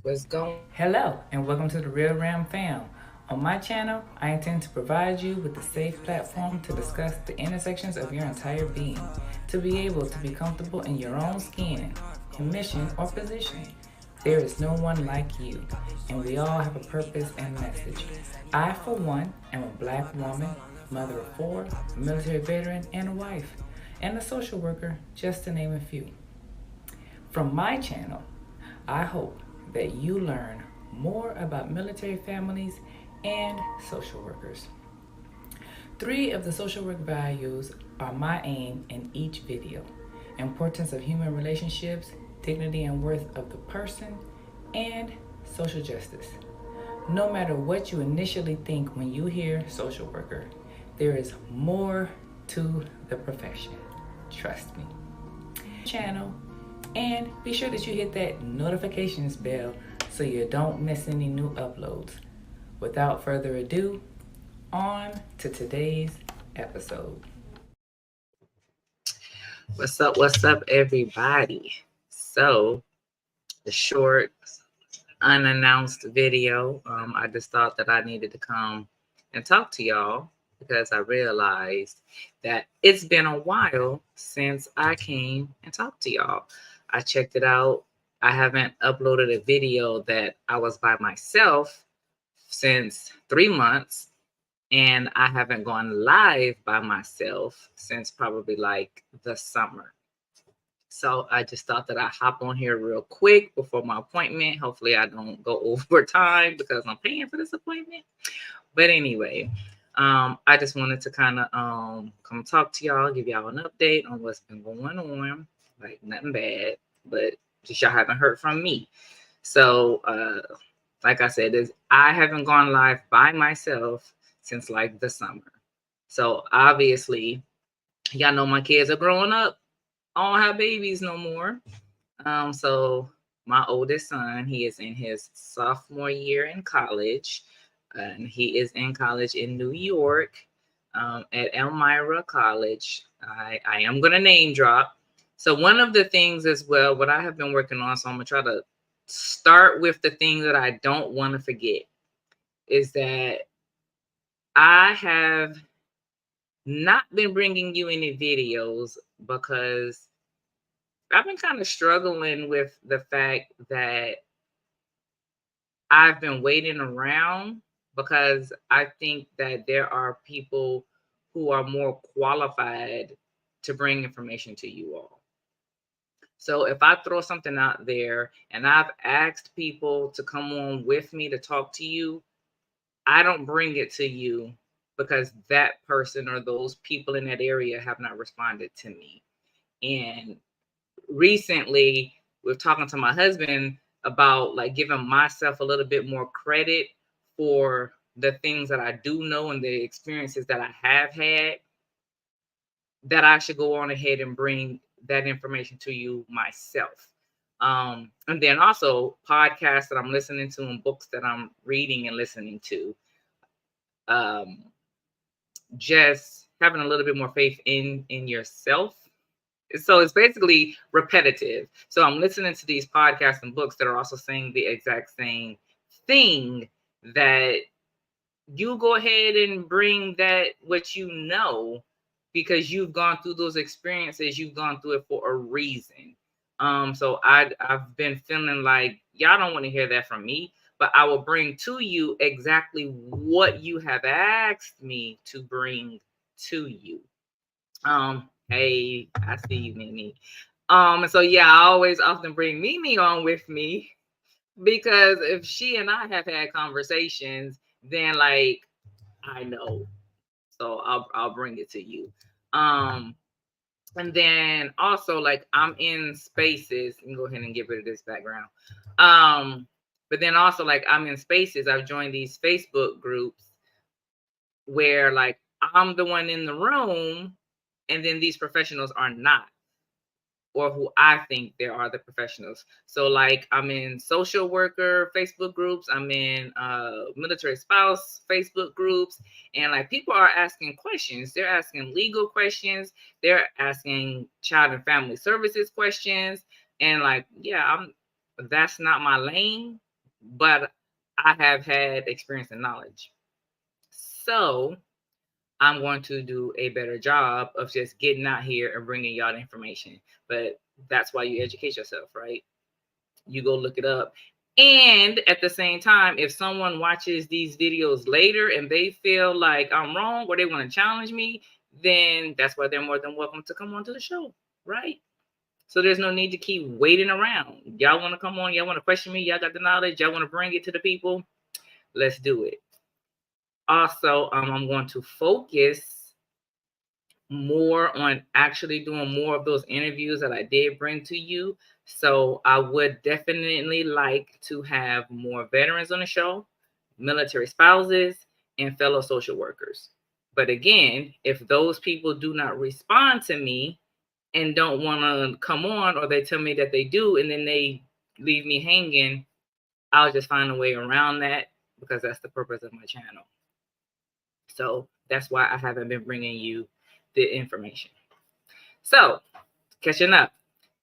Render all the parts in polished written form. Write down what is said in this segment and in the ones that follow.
What's going? Hello, and welcome to the Real Ram Fam. On my channel, I intend to provide you with a safe platform to discuss the intersections of your entire being, to be able to be comfortable in your own skin, in mission or position. There is no one like you, and we all have a purpose and message. I, for one, am a black woman, mother of four, a military veteran, and a wife, and a social worker, just to name a few. From my channel, I hope that you learn more about military families and social workers. Three of the social work values are my aim in each video: importance of human relationships, dignity and worth of the person, and social justice. No matter what you initially think when you hear social worker, there is more to the profession. Trust me. Channel, and be sure that you hit that notifications bell so you don't miss any new uploads. Without further ado, on to today's episode. What's up, everybody? So, the short, unannounced video. I just thought that I needed to come and talk to y'all because I realized that it's been a while since I came and talked to y'all. I checked it out. I haven't uploaded a video that I was by myself since 3 months, and I haven't gone live by myself since probably like the summer. So I just thought that I'd hop on here real quick before my appointment. Hopefully I don't go over time because I'm paying for this appointment. But anyway, I just wanted to kind of come talk to y'all, give y'all an update on what's been going on. Like nothing bad, but just y'all haven't heard from me. So like I said, I haven't gone live by myself since like the summer. So obviously, y'all know my kids are growing up. I don't have babies no more. So my oldest son, he is in his sophomore year in college, and he is in college in New York, at Elmira College. I am gonna name drop. So one of the things as well, what I have been working on, so I'm gonna try to start with the things that I don't want to forget, is that I have not been bringing you any videos because I've been kind of struggling with the fact that I've been waiting around because I think that there are people who are more qualified to bring information to you all. So if I throw something out there and I've asked people to come on with me to talk to you, I don't bring it to you because that person or those people in that area have not responded to me. And recently, we're talking to my husband about like giving myself a little bit more credit for the things that I do know and the experiences that I have had, that I should go on ahead and bring that information to you myself. And then also podcasts that I'm listening to and books that I'm reading and listening to. Um, just having a little bit more faith in yourself. So it's basically repetitive. So I'm listening to these podcasts and books that are also saying the exact same thing, that you go ahead and bring that what you know, because you've gone through those experiences, you've gone through it for a reason. So I've been feeling like y'all don't want to hear that from me, but I will bring to you exactly what you have asked me to bring to you. Hey, I see you, Mimi. And so yeah, I always often bring Mimi on with me because if she and I have had conversations, then like I know. So I'll bring it to you. Um, and then also like I'm in spaces, and go ahead and get rid of this background. Um, but then also like I'm in spaces. I've joined these Facebook groups where like I'm the one in the room, and then these professionals are not, or who I think there are the professionals. So like I'm in social worker Facebook groups, I'm in military spouse Facebook groups, and like people are asking questions. They're asking legal questions, they're asking child and family services questions, and like yeah, I'm that's not my lane. but I have had experience and knowledge. So I'm going to do a better job of just getting out here and bringing y'all the information. But that's why you educate yourself, right? You go look it up. And at the same time, if someone watches these videos later and they feel like I'm wrong or they want to challenge me, then that's why they're more than welcome to come onto the show, right? So there's no need to keep waiting around. Y'all want to come on, y'all want to question me, y'all got the knowledge, y'all want to bring it to the people, let's do it. Also, I'm going to focus more on actually doing more of those interviews that I did bring to you. So I would definitely like to have more veterans on the show, military spouses, and fellow social workers. But again, if those people do not respond to me and don't want to come on, or they tell me that they do and then they leave me hanging, I'll just find a way around that, because that's the purpose of my channel. So that's why I haven't been bringing you the information. So catching up,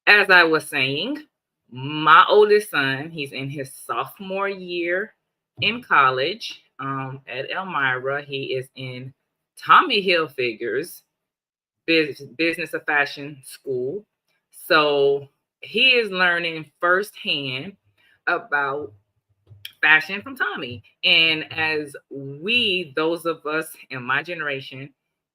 as I was saying, my oldest son, he's in his sophomore year in college at Elmira. He is in Tommy Hilfiger's business of fashion school. So he is learning firsthand about fashion from Tommy. And as we, those of us in my generation,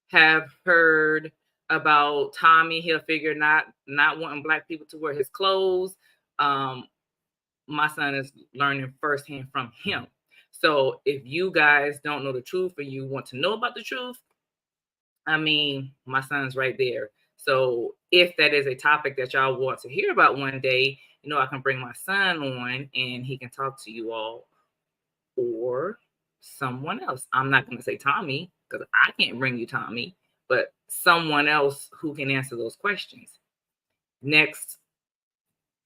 have heard about Tommy Hilfiger not wanting Black people to wear his clothes, my son is learning firsthand from him. So if you guys don't know the truth or you want to know about the truth, I mean, my son's right there. So if that is a topic that y'all want to hear about one day, you know, I can bring my son on and he can talk to you all, or someone else. I'm not going to say Tommy because I can't bring you Tommy, but someone else who can answer those questions. Next,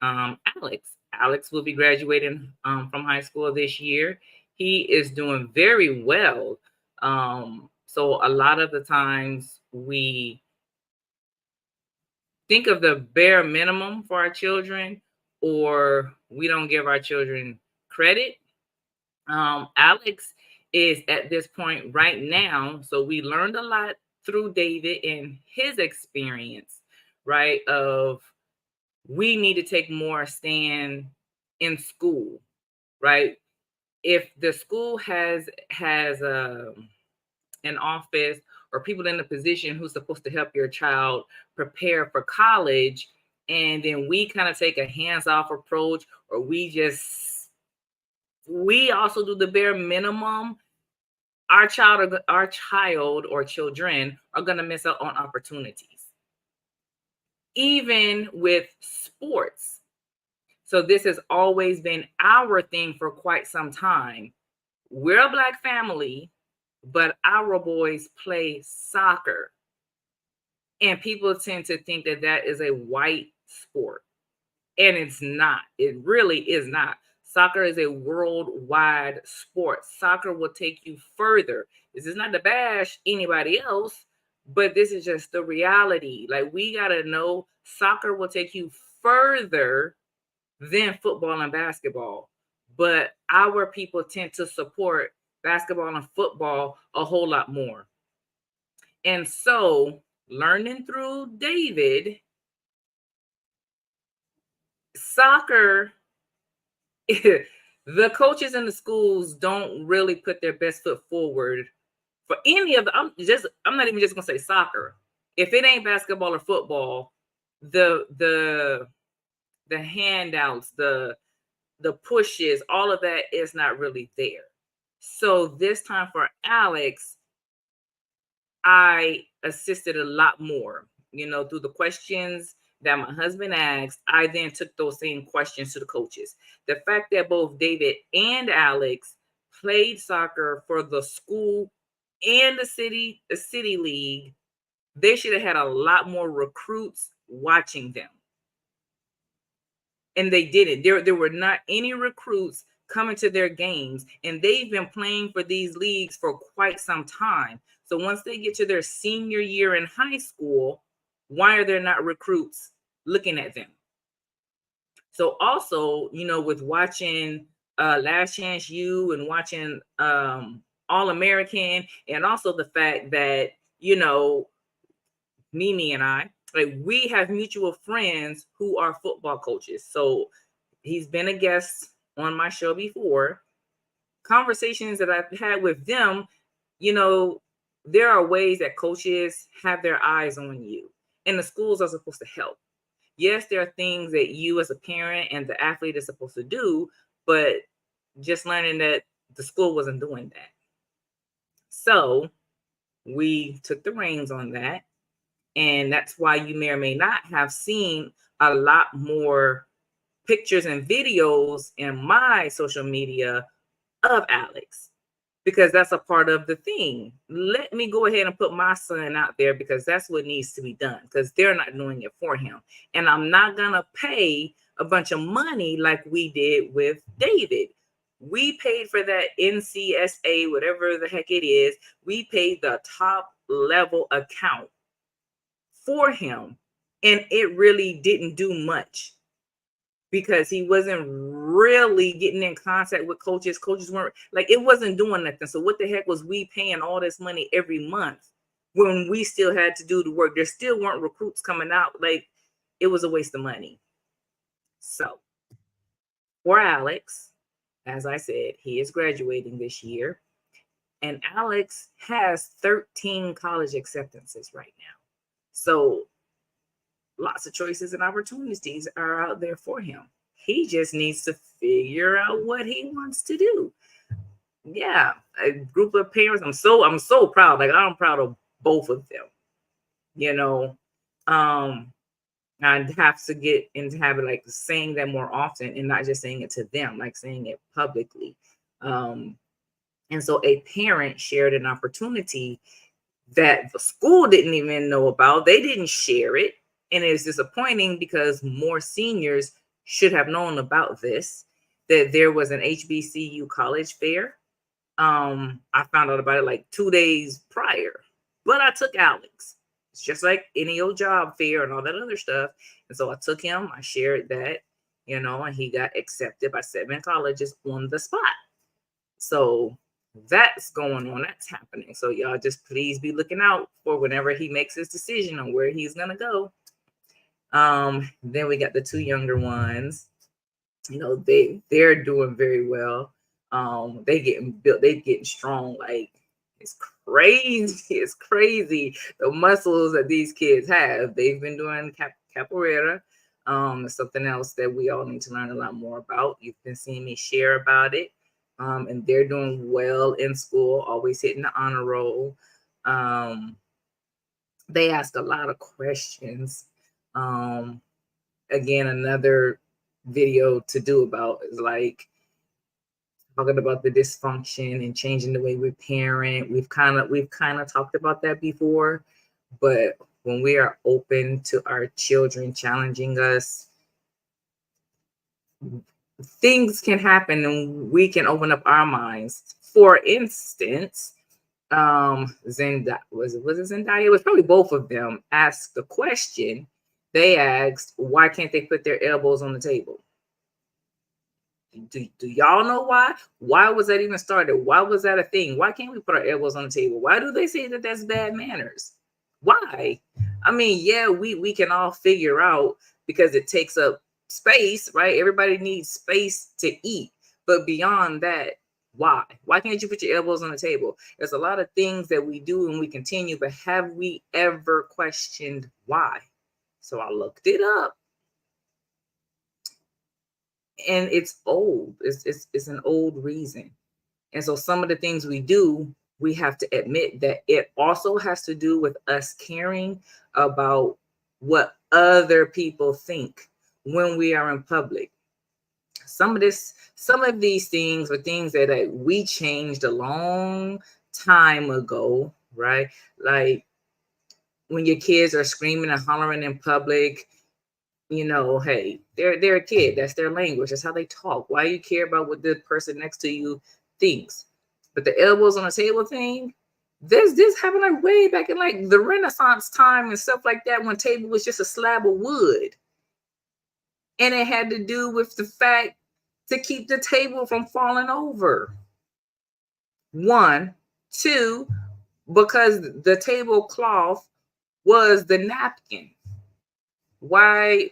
Alex. Alex will be graduating from high school this year. He is doing very well. So a lot of the times we think of the bare minimum for our children, or we don't give our children credit. Alex is at this point right now. So we learned a lot through David and his experience, right? Of we need to take more stand in school, right? If the school has an office or people in a position who's supposed to help your child prepare for college, and then we kind of take a hands-off approach, or we also do the bare minimum, our child or children are going to miss out on opportunities, even with sports. So this has always been our thing for quite some time. We're a Black family, but our boys play soccer. And people tend to think that that is a white sport. And it's not. It really is not. Soccer is a worldwide sport. Soccer will take you further. This is not to bash anybody else, but this is just the reality. Like, we got to know soccer will take you further than football and basketball. But our people tend to support basketball and football a whole lot more. And so, learning through David, soccer, the coaches in the schools don't really put their best foot forward for any of the, I'm not even just gonna say soccer. If it ain't basketball or football, the handouts, the pushes, all of that is not really there. So this time for Alex, I assisted a lot more, through the questions that my husband asked. I then took those same questions to the coaches. The fact that both David and Alex played soccer for the school and the city league, they should have had a lot more recruits watching them. And they didn't. There were not any recruits coming to their games, and they've been playing for these leagues for quite some time. So once they get to their senior year in high school, why are there not recruits looking at them? So also, with watching Last Chance U and watching All American, and also the fact that, you know, Mimi and I, like, we have mutual friends who are football coaches. So he's been a guest on my show before. Conversations that I've had with them, you know, there are ways that coaches have their eyes on you, and the schools are supposed to help. Yes, there are things that you as a parent and the athlete is supposed to do, but just learning that the school wasn't doing that. So we took the reins on that. And that's why you may or may not have seen a lot more pictures and videos in my social media of Alex, because that's a part of the thing. Let me go ahead and put my son out there, because that's what needs to be done, because they're not doing it for him. And I'm not going to pay a bunch of money like we did with David. We paid for that NCSA, whatever the heck it is. We paid the top level account for him, and it really didn't do much, because he wasn't really getting in contact with coaches. Coaches weren't, like, it wasn't doing nothing. So what the heck was we paying all this money every month when we still had to do the work? There still weren't recruits coming out. Like, it was a waste of money. So for Alex, as I said, he is graduating this year, and Alex has 13 college acceptances right now. So lots of choices and opportunities are out there for him. He just needs to figure out what he wants to do. Yeah, a group of parents. I'm so proud. Like, I'm proud of both of them. You know, I'd have to get into habit, like, saying that more often, and not just saying it to them, like saying it publicly. And so a parent shared an opportunity that the school didn't even know about. They didn't share it. And it's disappointing, because more seniors should have known about this, that there was an HBCU college fair. I found out about it like 2 days prior, but I took Alex. It's just like any old job fair and all that other stuff. And so I took him, I shared that, you know, and he got accepted by 7 colleges on the spot. So that's going on, that's happening. So y'all just please be looking out for whenever he makes his decision on where he's gonna go. Then we got the 2 younger ones. You know, they're doing very well. They getting built, they getting strong. Like, it's crazy. It's crazy the muscles that these kids have. They've been doing capoeira. Something else that we all need to learn a lot more about. You've been seeing me share about it. And they're doing well in school, always hitting the honor roll. They asked a lot of questions. Again, another video to do about is like talking about the dysfunction and changing the way we parent. We've kind of talked about that before, but when we are open to our children challenging us, things can happen and we can open up our minds. For instance, Zendaya, was it Zendaya? It was probably both of them asked the question. They asked, why can't they put their elbows on the table? Do y'all know why? Why was that even started? Why was that a thing? Why can't we put our elbows on the table? Why do they say that that's bad manners? Why? I mean, yeah, we can all figure out, because it takes up space, right? Everybody needs space to eat. But beyond that, why? Why can't you put your elbows on the table? There's a lot of things that we do and we continue, but have we ever questioned why? So I looked it up. And it's old. It's an old reason. And so some of the things we do, we have to admit that it also has to do with us caring about what other people think when we are in public. Some of these things are things that we changed a long time ago, right? Like when your kids are screaming and hollering in public, you know, hey, they're a kid. That's their language. That's how they talk. Why do you care about what the person next to you thinks? But the elbows on the table thing, this happened like way back in like the Renaissance time and stuff like that, when table was just a slab of wood. And it had to do with the fact to keep the table from falling over. 1, 2, because the tablecloth was the napkin. Why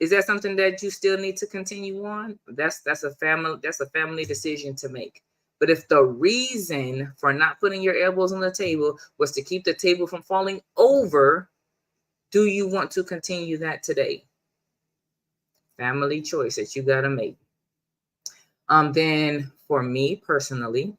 is that something that you still need to continue on? That's a family decision to make. But if the reason for not putting your elbows on the table was to keep the table from falling over, do you want to continue that today? Family choice that you got to make. Then for me personally,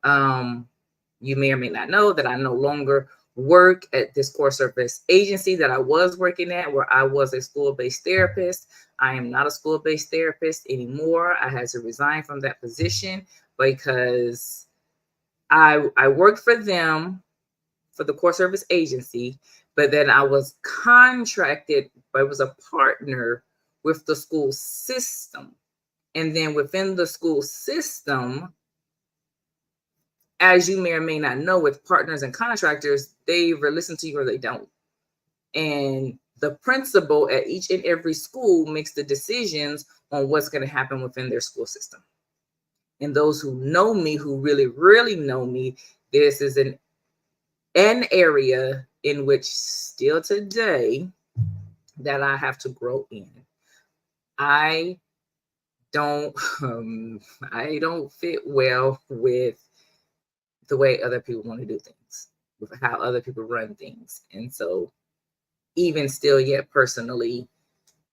you may or may not know that I no longer work at this core service agency that I was working at, where I was a school-based therapist. I am not a school-based therapist anymore. I had to resign from that position because I worked for them, for the core service agency, but then I was contracted, I was a partner with the school system. And then within the school system, as you may or may not know, with partners and contractors, they either listen to you or they don't. And the principal at each and every school makes the decisions on what's going to happen within their school system. And those who know me, who really, really know me, this is an area in which still today that I have to grow in. I don't fit well with the way other people want to do things, with how other people run things. And so even still yet personally,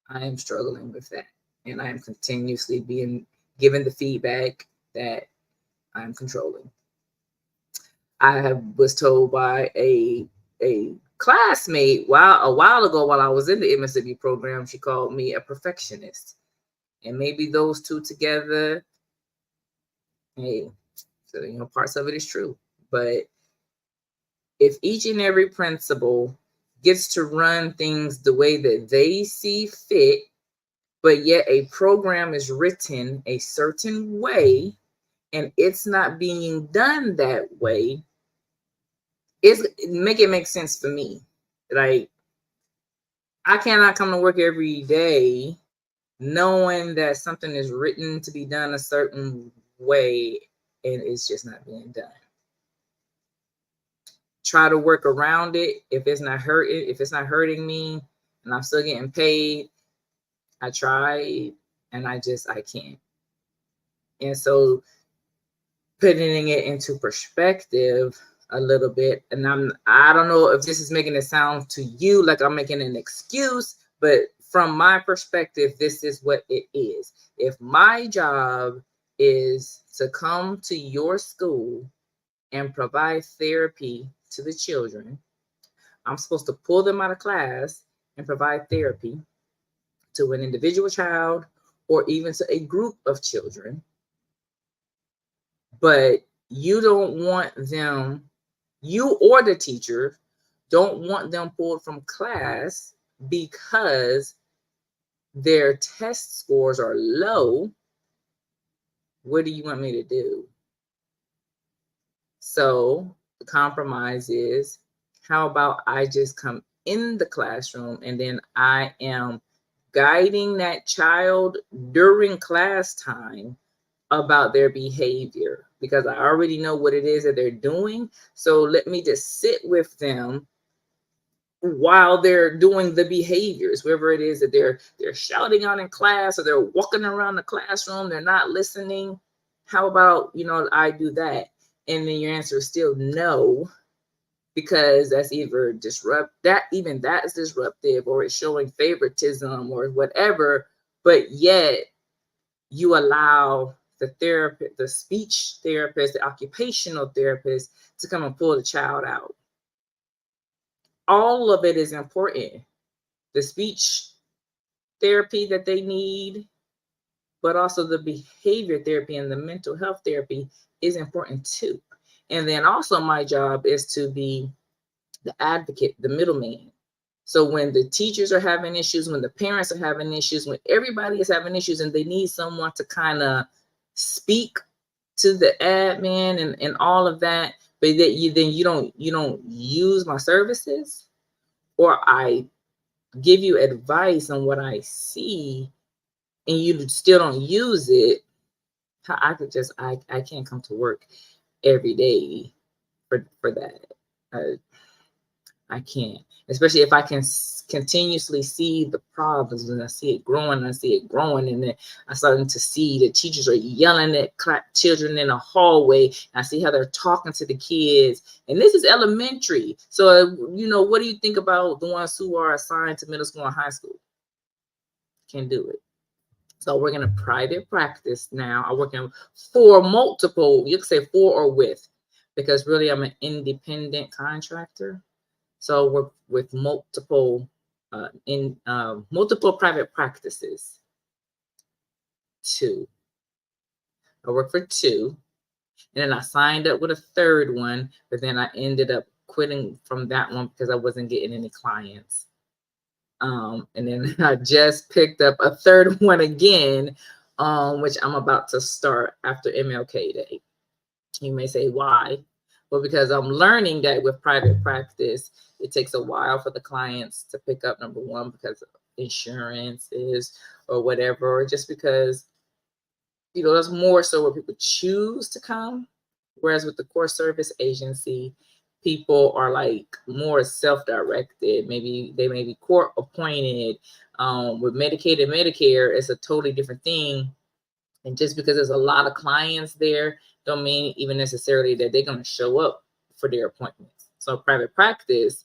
I am struggling with that. And I am continuously being given the feedback that I'm controlling. I was told by a classmate a while ago while I was in the MSW program, she called me a perfectionist. And maybe those two together, hey, so, parts of it is true. But if each and every principal gets to run things the way that they see fit, but yet a program is written a certain way and it's not being done that way, make it make sense for me. Like, I cannot come to work every day knowing that something is written to be done a certain way and it's just not being done. Try to work around it if it's not hurting me and I'm still getting paid. I try and I can't. And so putting it into perspective a little bit, and I don't know if this is making it sound to you like I'm making an excuse, but from my perspective, this is what it is. If my job is to come to your school and provide therapy to the children, I'm supposed to pull them out of class and provide therapy to an individual child or even to a group of children. But you don't want them, you or the teacher don't want them pulled from class because their test scores are low. What do you want me to do? So the compromise is, how about I just come in the classroom and then I am guiding that child during class time about their behavior, because I already know what it is that they're doing. So let me just sit with them while they're doing the behaviors, wherever it is that they're shouting out in class or they're walking around the classroom, they're not listening. How about, I do that? And then your answer is still no, because that's either that's disruptive, or it's showing favoritism or whatever. But yet you allow the therapist, the speech therapist, the occupational therapist to come and pull the child out. All of it is important. The speech therapy that they need, but also the behavior therapy and the mental health therapy is important too. And then also my job is to be the advocate, the middleman. So when the teachers are having issues, when the parents are having issues, when everybody is having issues and they need someone to kind of speak to the admin and all of that, but that you don't use my services, or I give you advice on what I see and you still don't use it, I could just, I can't come to work every day for that. I can't, especially if I can continuously see the problems and I see it growing, and then I'm starting to see the teachers are yelling at children in a hallway. And I see how they're talking to the kids, and this is elementary. So, what do you think about the ones who are assigned to middle school and high school? Can't do it. So we're in a private practice now. I'm working for multiple, you could say for or with, because really I'm an independent contractor. So we're with multiple multiple private practices. 2. I work for 2, and then I signed up with a third one, but then I ended up quitting from that one because I wasn't getting any clients. And then I just picked up a third one again, which I'm about to start after MLK Day. You may say, why? Well, because I'm learning that with private practice, it takes a while for the clients to pick up, number one, because of insurances or whatever, or just because, there's more so where people choose to come. Whereas with the core service agency, people are like more self-directed. Maybe they may be court appointed. With Medicaid and Medicare, it's a totally different thing. And just because there's a lot of clients there, don't mean even necessarily that they're going to show up for their appointments. So private practice,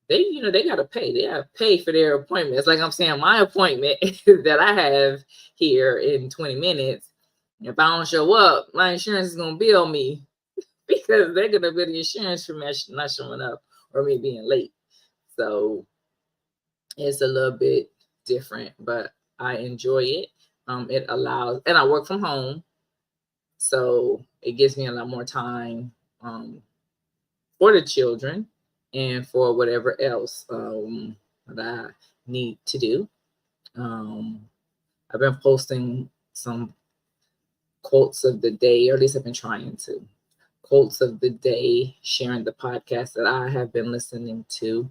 they got to pay. They have to pay for their appointments. Like I'm saying, my appointment that I have here in 20 minutes, if I don't show up, my insurance is going to bill me because they're going to bill the insurance for me not showing up or me being late. So it's a little bit different, but I enjoy it. It allows, and I work from home, so it gives me a lot more time for the children and for whatever else that I need to do. I've been posting some quotes of the day, or at least I've been trying to. Quotes of the day, sharing the podcast that I have been listening to.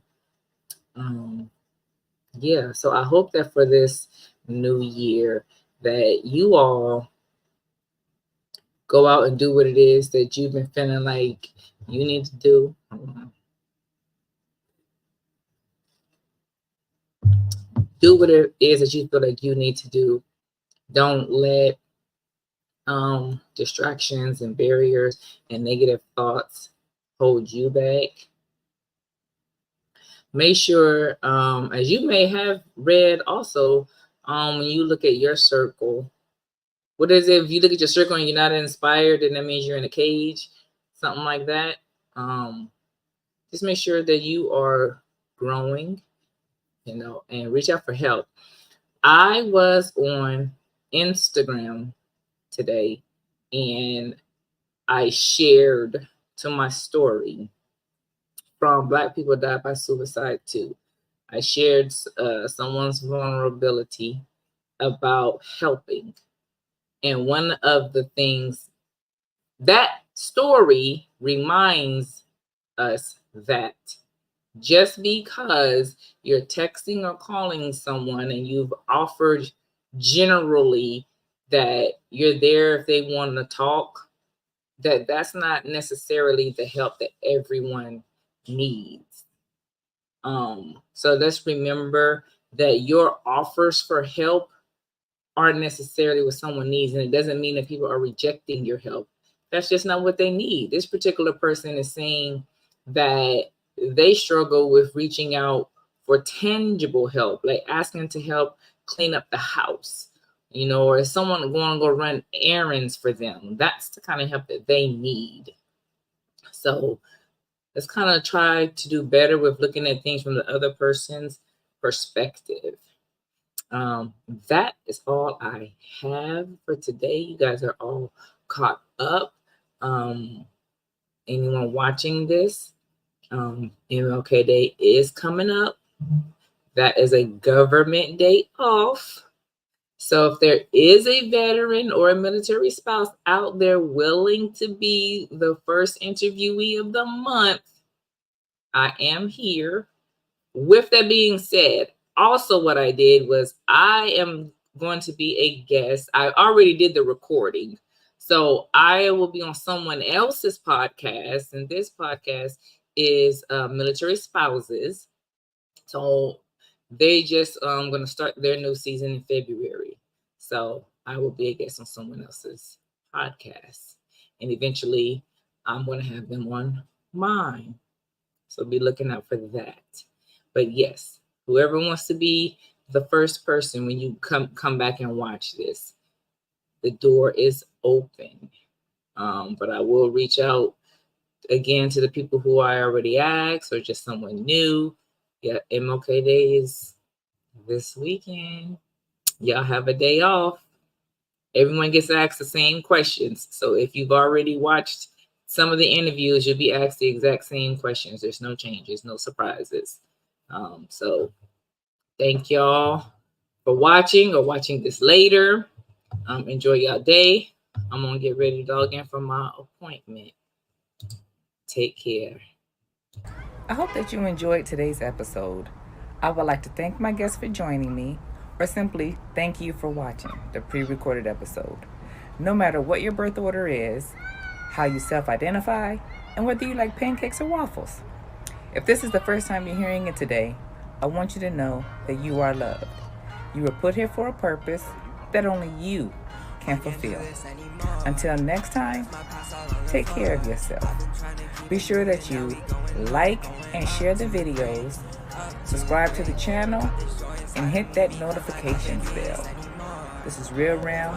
Yeah, so I hope that for this new year that you all go out and do what it is that you've been feeling like you need to do. Do what it is that you feel like you need to do. Don't let distractions and barriers and negative thoughts hold you back. Make sure, as you may have read also, when you look at your circle, what is it? If you look at your circle and you're not inspired, then that means you're in a cage, something like that. Just make sure that you are growing, and reach out for help. I was on Instagram today and I shared to my story from Black People Died by Suicide too. I shared someone's vulnerability about helping. And one of the things that story reminds us that just because you're texting or calling someone and you've offered generally that you're there if they want to talk, that's not necessarily the help that everyone needs. So let's remember that your offers for help aren't necessarily what someone needs, and it doesn't mean that people are rejecting your help. That's just not what they need. This particular person is saying that they struggle with reaching out for tangible help, like asking to help clean up the house, or is someone going to go run errands for them? That's the kind of help that they need. So let's kind of try to do better with looking at things from the other person's perspective. That is all I have for today. You guys are all caught up. Anyone watching this, MLK Day is coming up. That is a government day off. So if there is a veteran or a military spouse out there willing to be the first interviewee of the month, I am here. With that being said, also what I did was I am going to be a guest. I already did the recording. So I will be on someone else's podcast. And this podcast is Military Spouses. So they just going to start their new season in February. So I will be a guest on someone else's podcast. And eventually I'm going to have them on mine. So be looking out for that. But yes, whoever wants to be the first person when you come back and watch this, the door is open. But I will reach out again to the people who I already asked or just someone new. Yeah, MLK Day is this weekend. Y'all have a day off. Everyone gets asked the same questions. So if you've already watched some of the interviews, you'll be asked the exact same questions. There's no changes, no surprises. So thank y'all for watching or watching this later. Enjoy y'all day. I'm going to get ready to log in for my appointment. Take care. I hope that you enjoyed today's episode. I would like to thank my guests for joining me, or simply thank you for watching the pre-recorded episode. No matter what your birth order is, how you self-identify, and whether you like pancakes or waffles. If this is the first time you're hearing it today, I want you to know that you are loved. You were put here for a purpose that only you can fulfill. Until next time, take care of yourself. Be sure that you like and share the videos, subscribe to the channel, and hit that notifications bell. This is Real Ram.